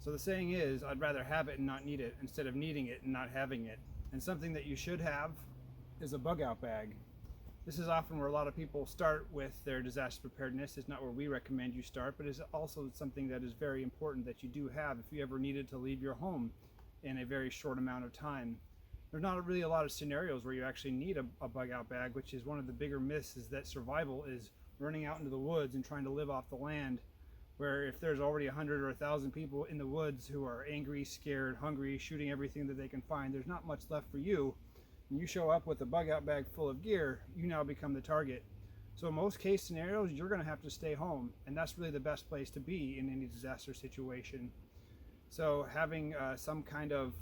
So the saying is, I'd rather have it and not need it instead of needing it and not having it. And something that you should have is a bug out bag. This is often where a lot of people start with their disaster preparedness. It's not where we recommend you start, but it's also something that is very important that you do have if you ever needed to leave your home in a very short amount of time. There's not really a lot of scenarios where you actually need a bug out bag, which is one of the bigger myths, is that survival is running out into the woods and trying to live off the land, where if there's already 100 or 1,000 people in the woods who are angry, scared, hungry, shooting everything that they can find, there's not much left for you. And you show up with a bug out bag full of gear, you now become the target. So in most case scenarios, you're going to have to stay home, and that's really the best place to be in any disaster situation. So having some kind of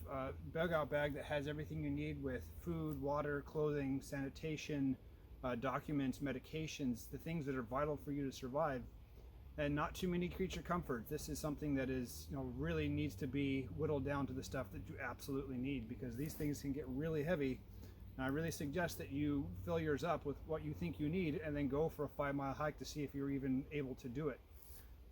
bug out bag that has everything you need with food, water, clothing, sanitation, documents, medications, the things that are vital for you to survive, and not too many creature comforts. This is something that is, really needs to be whittled down to the stuff that you absolutely need, because these things can get really heavy. And I really suggest that you fill yours up with what you think you need and then go for a 5-mile hike to see if you're even able to do it.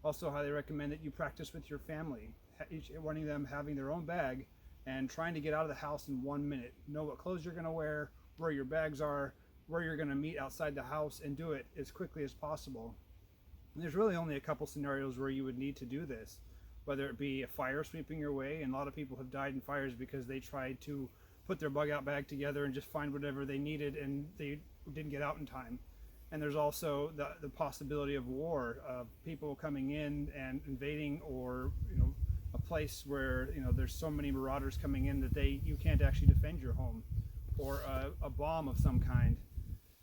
Also highly recommend that you practice with your family, each one of them having their own bag and trying to get out of the house in 1 minute. Know what clothes you're going to wear, where your bags are, where you're going to meet outside the house, and do it as quickly as possible. And there's really only a couple scenarios where you would need to do this, whether it be a fire sweeping your way, and a lot of people have died in fires because they tried to put their bug out bag together and just find whatever they needed and they didn't get out in time. And there's also the possibility of war, of people coming in and invading, or a place where there's so many marauders coming in that you can't actually defend your home, or a bomb of some kind.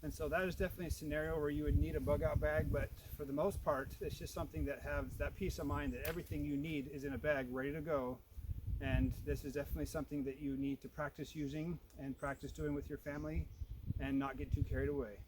And so that is definitely a scenario where you would need a bug out bag, but for the most part, it's just something that has that peace of mind that everything you need is in a bag ready to go. And this is definitely something that you need to practice using and practice doing with your family and not get too carried away.